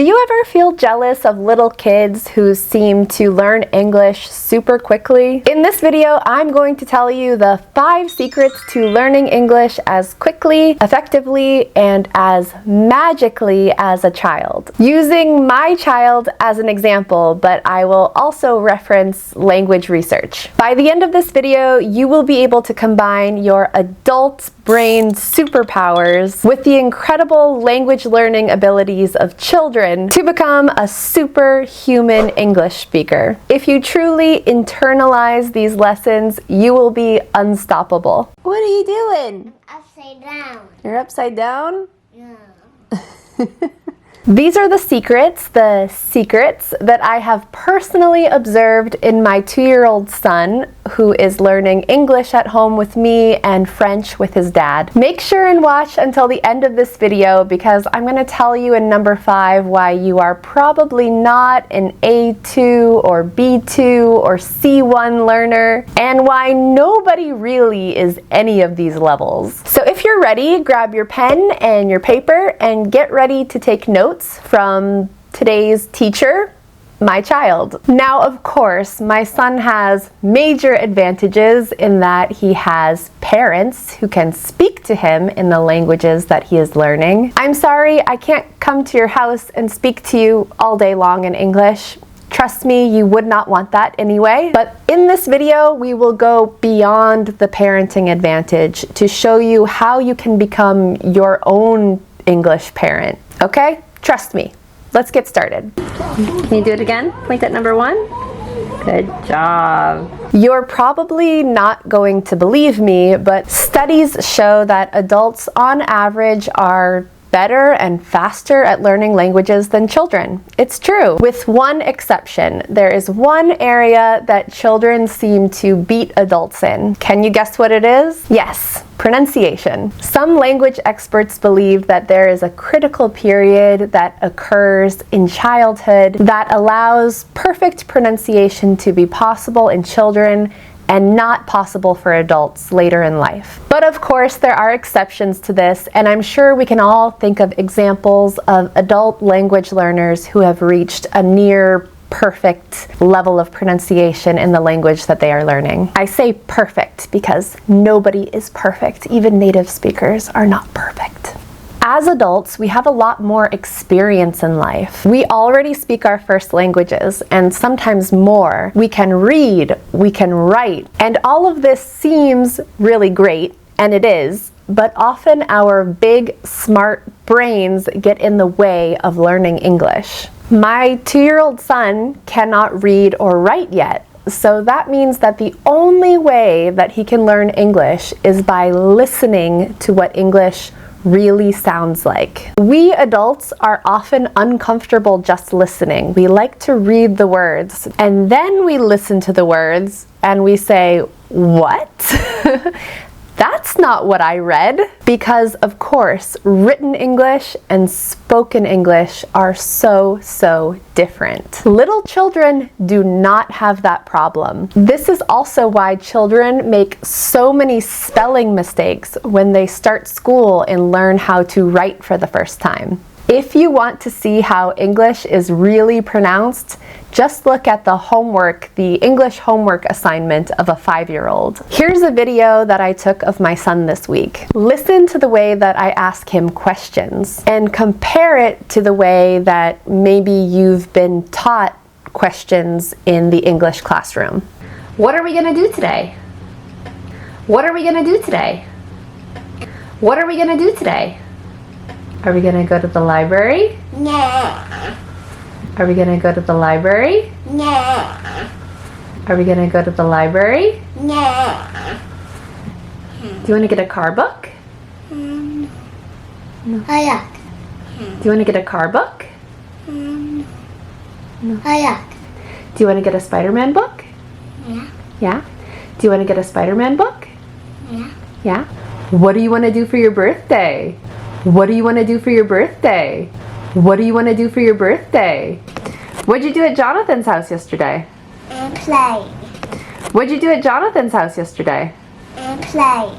Do you ever feel jealous of little kids who seem to learn English super quickly? In this video, I'm going to tell you the 5 secrets to learning English as quickly, effectively, and as magically as a child. Using my child as an example, but I will also reference language research. By the end of this video, you will be able to combine your adult brain superpowers with the incredible language learning abilities of children to become a superhuman English speaker. If you truly internalize these lessons, you will be unstoppable. What are you doing? Upside down. You're upside down? Yeah. These are the secrets that I have personally observed in my 2-year-old son, who is learning English at home with me and French with his dad. Make sure and watch until the end of this video because I'm going to tell you in number 5 why you are probably not an A2 or B2 or C1 learner and why nobody really is any of these levels. So if you're ready, grab your pen and your paper and get ready to take notes from today's teacher, my child. Now, of course, my son has major advantages in that he has parents who can speak to him in the languages that he is learning. I'm sorry, I can't come to your house and speak to you all day long in English. Trust me, you would not want that anyway. But in this video, we will go beyond the parenting advantage to show you how you can become your own English parent, okay? Trust me. Let's get started. Can you do it again? Point at number 1. Good job. You're probably not going to believe me, but studies show that adults on average are better and faster at learning languages than children. It's true, with one exception. There is one area that children seem to beat adults in. Can you guess what it is? Yes, pronunciation. Some language experts believe that there is a critical period that occurs in childhood that allows perfect pronunciation to be possible in children and not possible for adults later in life. But of course, there are exceptions to this, and I'm sure we can all think of examples of adult language learners who have reached a near perfect level of pronunciation in the language that they are learning. I say perfect because nobody is perfect. Even native speakers are not perfect. As adults, we have a lot more experience in life. We already speak our first languages, and sometimes more. We can read, we can write, and all of this seems really great, and it is, but often our big, smart brains get in the way of learning English. My 2-year-old son cannot read or write yet, so that means that the only way that he can learn English is by listening to what English really sounds like. We adults are often uncomfortable just listening. We like to read the words, and then we listen to the words and we say, "What?" That's not what I read. Because, of course, written English and spoken English are so different. Little children do not have that problem. This is also why children make so many spelling mistakes when they start school and learn how to write for the first time. If you want to see how English is really pronounced, just look at the homework, the English homework assignment of a 5-year-old. Here's a video that I took of my son this week. Listen to the way that I ask him questions and compare it to the way that maybe you've been taught questions in the English classroom. What are we gonna do today? What are we gonna do today? What are we gonna do today? Are we gonna go to the library? No. Are we gonna go to the library? No. Are we gonna go to the library? No. Do you wanna get a car book? No. No. Ayak. Do you wanna get a car book? No. No. Ayak. Do you wanna get a Spider-Man book? Yeah. Yeah? Do you wanna get a Spider-Man book? Yeah. Yeah? What do you wanna do for your birthday? What do you wanna do for your birthday? What do you wanna do for your birthday? What'd you do at Jonathan's house yesterday? And play. What'd you do at Jonathan's house yesterday? And play.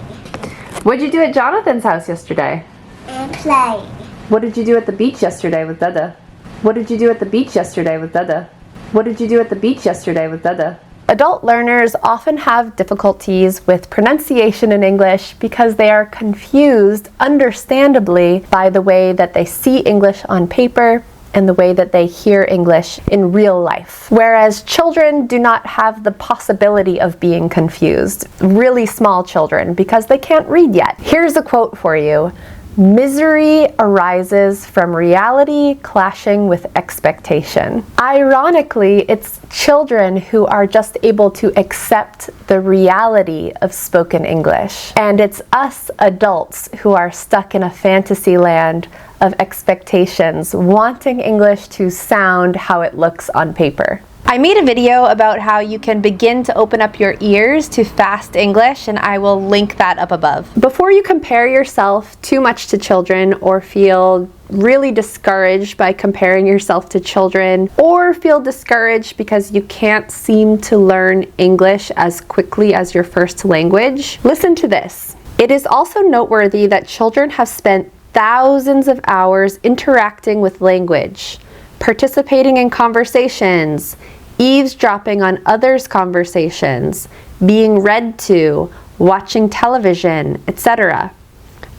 What'd you do at Jonathan's house yesterday? And play. What did you do at the beach yesterday with Dada? What did you do at the beach yesterday with Dada? What did you do at the beach yesterday with Dada? Adult learners often have difficulties with pronunciation in English because they are confused, understandably, by the way that they see English on paper and the way that they hear English in real life. Whereas children do not have the possibility of being confused, really small children, because they can't read yet. Here's a quote for you. Misery arises from reality clashing with expectation. Ironically, it's children who are just able to accept the reality of spoken English. And it's us adults who are stuck in a fantasy land of expectations, wanting English to sound how it looks on paper. I made a video about how you can begin to open up your ears to fast English, and I will link that up above. Before you compare yourself too much to children or feel really discouraged by comparing yourself to children, or feel discouraged because you can't seem to learn English as quickly as your first language, listen to this. It is also noteworthy that children have spent thousands of hours interacting with language, participating in conversations, eavesdropping on others' conversations, being read to, watching television, etc.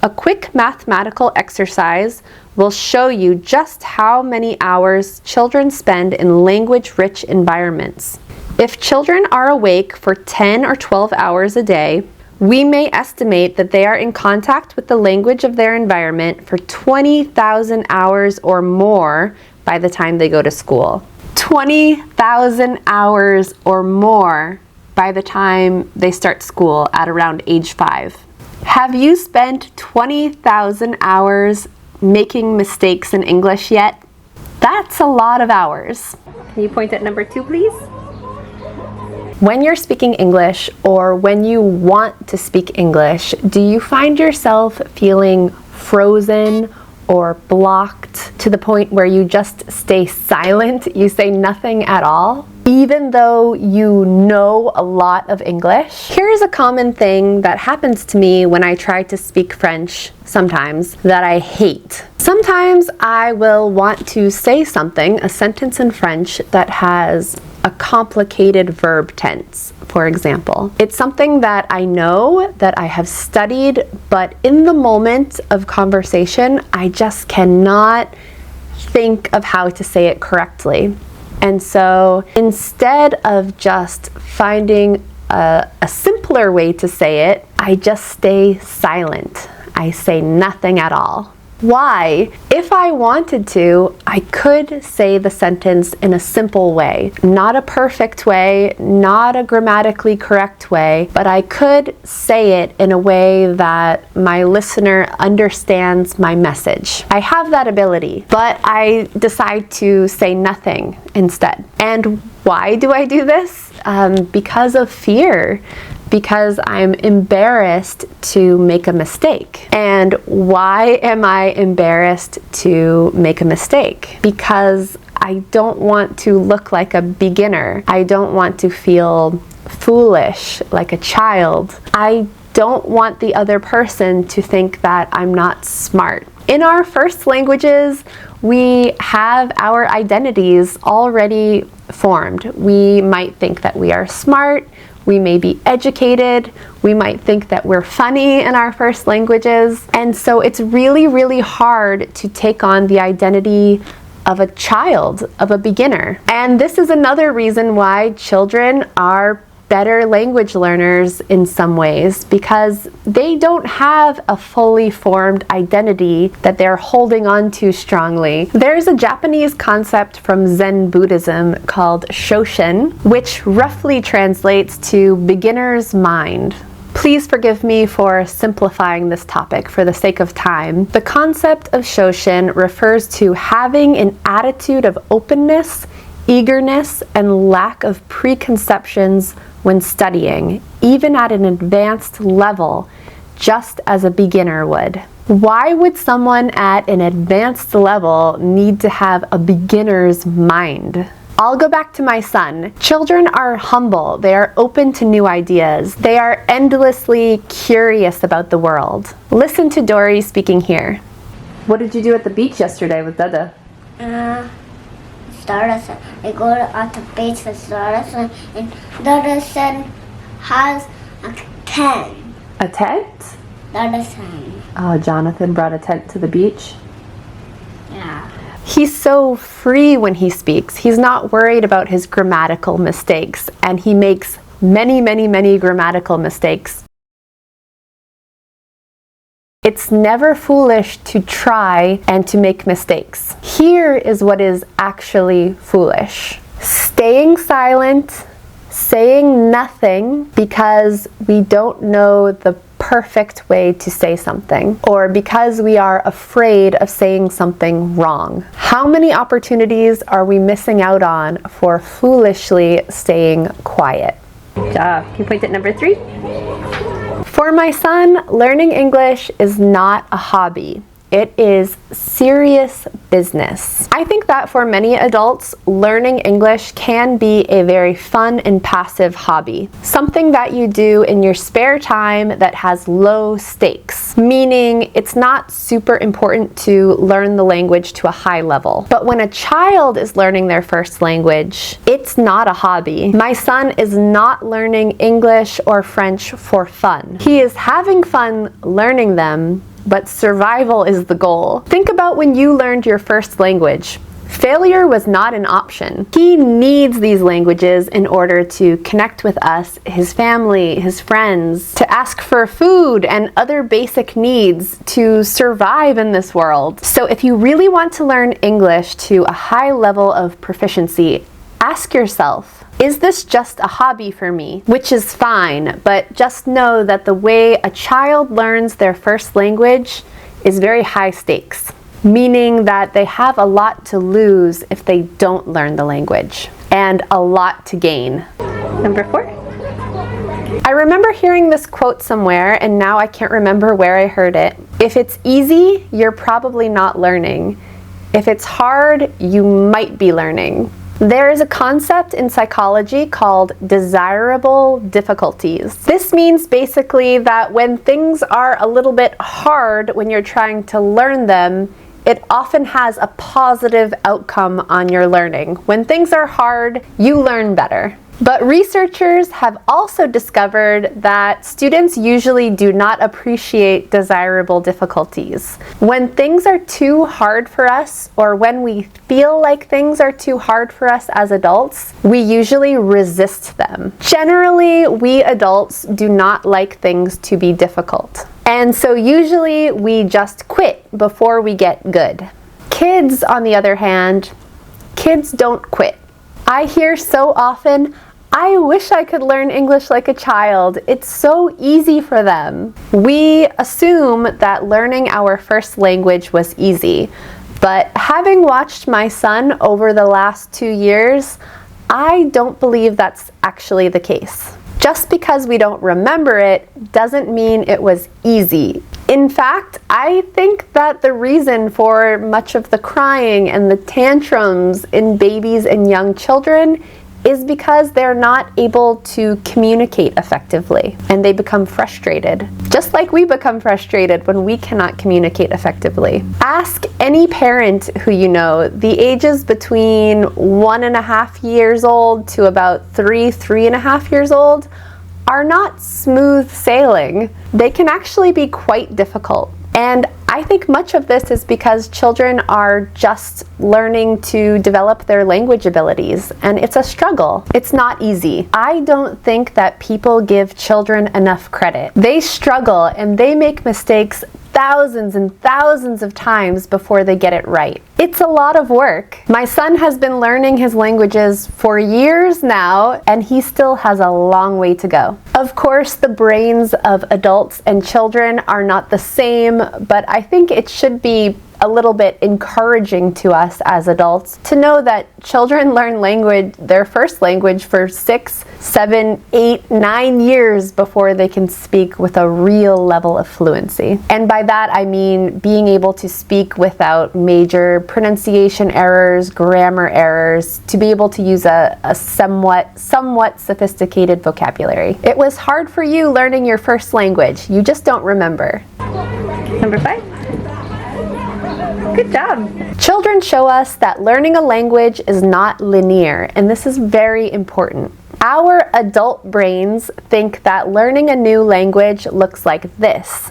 A quick mathematical exercise will show you just how many hours children spend in language-rich environments. If children are awake for 10 or 12 hours a day, we may estimate that they are in contact with the language of their environment for 20,000 hours or more by the time they go to school. 20,000 hours or more by the time they start school at around age 5. Have you spent 20,000 hours making mistakes in English yet? That's a lot of hours. Can you point at number 2, please? When you're speaking English, or when you want to speak English, do you find yourself feeling frozen or blocked to the point where you just stay silent, you say nothing at all, even though you know a lot of English? Here's a common thing that happens to me when I try to speak French sometimes that I hate. Sometimes I will want to say something, a sentence in French that has a complicated verb tense, for example. It's something that I know, that I have studied, but in the moment of conversation, I just cannot think of how to say it correctly. And so instead of just finding a simpler way to say it, I just stay silent. I say nothing at all. Why? If I wanted to, I could say the sentence in a simple way. Not a perfect way, not a grammatically correct way, but I could say it in a way that my listener understands my message. I have that ability, but I decide to say nothing instead. And why do I do this? Because of fear. Because I'm embarrassed to make a mistake. And why am I embarrassed to make a mistake? Because I don't want to look like a beginner. I don't want to feel foolish, like a child. I don't want the other person to think that I'm not smart. In our first languages, we have our identities already formed. We might think that we are smart. We may be educated, we might think that we're funny in our first languages, and so it's really, really hard to take on the identity of a child, of a beginner. And this is another reason why children are better language learners in some ways, because they don't have a fully formed identity that they're holding on to strongly. There's a Japanese concept from Zen Buddhism called Shoshin, which roughly translates to beginner's mind. Please forgive me for simplifying this topic for the sake of time. The concept of Shoshin refers to having an attitude of openness, eagerness, and lack of preconceptions when studying, even at an advanced level, just as a beginner would. Why would someone at an advanced level need to have a beginner's mind? I'll go back to my son. Children are humble. They are open to new ideas. They are endlessly curious about the world. Listen to Dory speaking here. What did you do at the beach yesterday with Dada? start lesson. They go at the base of the start lesson, and the lesson has a tent. A tent? The lesson. Oh, Jonathan brought a tent to the beach. Yeah. He's so free when he speaks. He's not worried about his grammatical mistakes, and he makes many, many, many grammatical mistakes. It's never foolish to try and to make mistakes. Here is what is actually foolish. Staying silent, saying nothing because we don't know the perfect way to say something, or because we are afraid of saying something wrong. How many opportunities are we missing out on for foolishly staying quiet? Good job. Can you point at number 3? For my son, learning English is not a hobby. It is serious business. I think that for many adults, learning English can be a very fun and passive hobby. Something that you do in your spare time that has low stakes, meaning it's not super important to learn the language to a high level. But when a child is learning their first language, it's not a hobby. My son is not learning English or French for fun. He is having fun learning them, but survival is the goal. Think about when you learned your first language. Failure was not an option. He needs these languages in order to connect with us, his family, his friends, to ask for food and other basic needs to survive in this world. So if you really want to learn English to a high level of proficiency, ask yourself, is this just a hobby for me? Which is fine, but just know that the way a child learns their first language is very high stakes, meaning that they have a lot to lose if they don't learn the language, and a lot to gain. Number 4. I remember hearing this quote somewhere, and now I can't remember where I heard it. If it's easy, you're probably not learning. If it's hard, you might be learning. There is a concept in psychology called desirable difficulties. This means basically that when things are a little bit hard when you're trying to learn them, it often has a positive outcome on your learning. When things are hard, you learn better. But researchers have also discovered that students usually do not appreciate desirable difficulties. When things are too hard for us, or when we feel like things are too hard for us as adults, we usually resist them. Generally, we adults do not like things to be difficult. And so usually we just quit before we get good. Kids, on the other hand, kids don't quit. I hear so often, I wish I could learn English like a child. It's so easy for them. We assume that learning our first language was easy, but having watched my son over the last 2 years, I don't believe that's actually the case. Just because we don't remember it doesn't mean it was easy. In fact, I think that the reason for much of the crying and the tantrums in babies and young children is because they're not able to communicate effectively, and they become frustrated. Just like we become frustrated when we cannot communicate effectively. Ask any parent who you know, the ages between 1.5 years old to about 3.5 years old are not smooth sailing. They can actually be quite difficult. And I think much of this is because children are just learning to develop their language abilities, and it's a struggle. It's not easy. I don't think that people give children enough credit. They struggle and they make mistakes thousands and thousands of times before they get it right. It's a lot of work. My son has been learning his languages for years now, and he still has a long way to go. Of course, the brains of adults and children are not the same, but I think it should be a little bit encouraging to us as adults to know that children learn their first language for 6, 7, 8, 9 years before they can speak with a real level of fluency. And by that I mean being able to speak without major pronunciation errors, grammar errors, to be able to use a somewhat sophisticated vocabulary. It was hard for you learning your first language. You just don't remember. Number 5. Good job. Children show us that learning a language is not linear, and this is very important. Our adult brains think that learning a new language looks like this,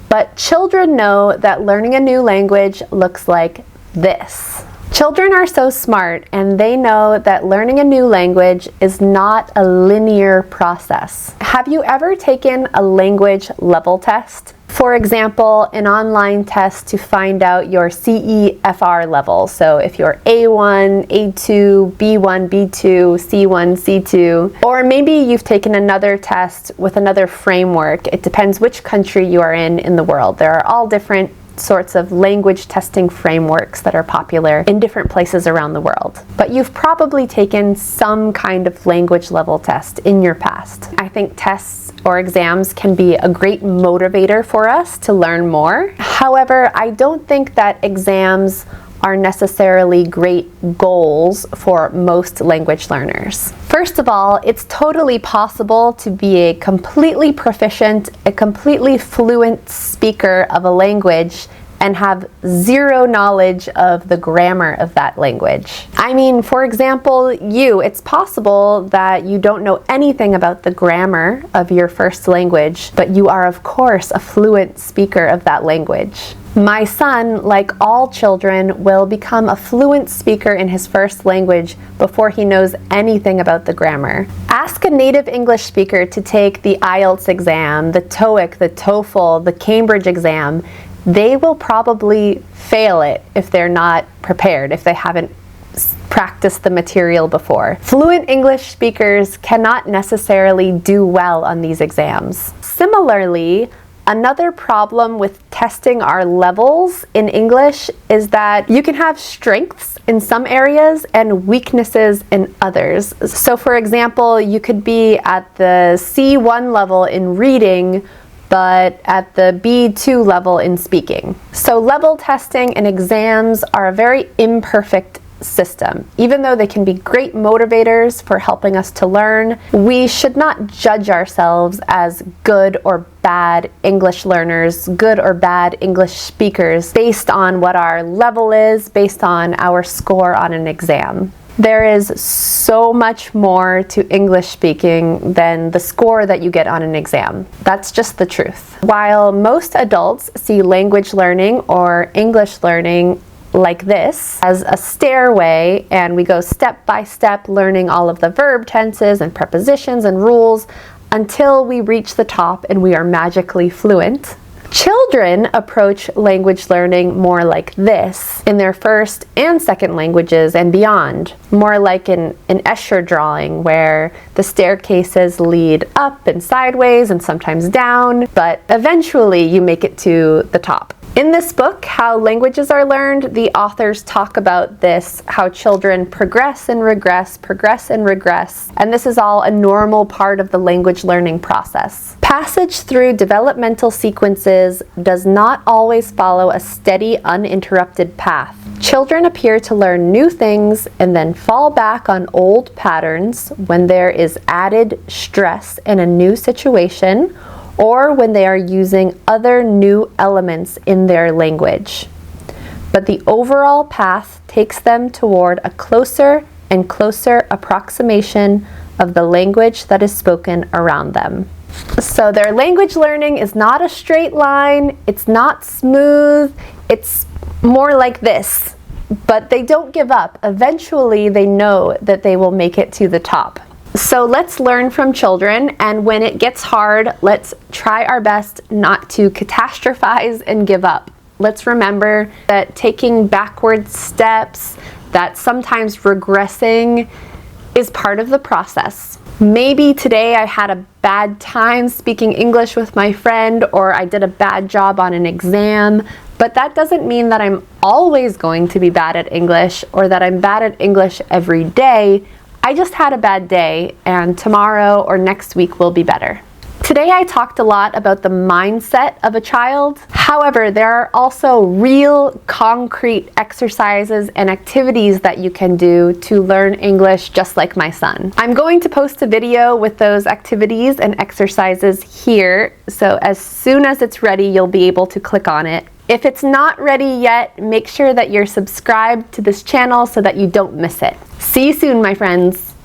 but children know that learning a new language looks like this. Children are so smart, and they know that learning a new language is not a linear process. Have you ever taken a language level test? For example, an online test to find out your CEFR level. So if you're A1, A2, B1, B2, C1, C2, or maybe you've taken another test with another framework. It depends which country you are in the world. There are all different sorts of language testing frameworks that are popular in different places around the world. But you've probably taken some kind of language level test in your past. I think tests or exams can be a great motivator for us to learn more. However, I don't think that exams are necessarily great goals for most language learners. First of all, it's totally possible to be a completely proficient, a completely fluent speaker of a language and have zero knowledge of the grammar of that language. I mean, for example, it's possible that you don't know anything about the grammar of your first language, but you are, of course, a fluent speaker of that language. My son, like all children, will become a fluent speaker in his first language before he knows anything about the grammar. Ask a native English speaker to take the IELTS exam, the TOEIC, the TOEFL, the Cambridge exam. They will probably fail it if they're not prepared, if they haven't practiced the material before. Fluent English speakers cannot necessarily do well on these exams. Similarly, another problem with testing our levels in English is that you can have strengths in some areas and weaknesses in others. So for example, you could be at the C1 level in reading, but at the B2 level in speaking. So level testing and exams are a very imperfect system. Even though they can be great motivators for helping us to learn, we should not judge ourselves as good or bad English learners, good or bad English speakers based on what our level is, based on our score on an exam. There is so much more to English speaking than the score that you get on an exam. That's just the truth. While most adults see language learning or English learning like this as a stairway, and we go step by step learning all of the verb tenses and prepositions and rules until we reach the top and we are magically fluent. Children approach language learning more like this in their first and second languages and beyond, more like an Escher drawing where the staircases lead up and sideways and sometimes down, but eventually you make it to the top. In this book, How Languages Are Learned, the authors talk about this, how children progress and regress, and this is all a normal part of the language learning process. Passage through developmental sequences does not always follow a steady, uninterrupted path. Children appear to learn new things and then fall back on old patterns when there is added stress in a new situation, or when they are using other new elements in their language. But the overall path takes them toward a closer and closer approximation of the language that is spoken around them. So their language learning is not a straight line, it's not smooth, it's more like this. But they don't give up. Eventually they know that they will make it to the top. So let's learn from children, and when it gets hard, let's try our best not to catastrophize and give up. Let's remember that taking backward steps, that sometimes regressing is part of the process. Maybe today I had a bad time speaking English with my friend, or I did a bad job on an exam, but that doesn't mean that I'm always going to be bad at English or that I'm bad at English every day. I just had a bad day, and tomorrow or next week will be better. Today I talked a lot about the mindset of a child. However, there are also real concrete exercises and activities that you can do to learn English just like my son. I'm going to post a video with those activities and exercises here, so as soon as it's ready, you'll be able to click on it. If it's not ready yet, make sure that you're subscribed to this channel so that you don't miss it. See you soon, my friends.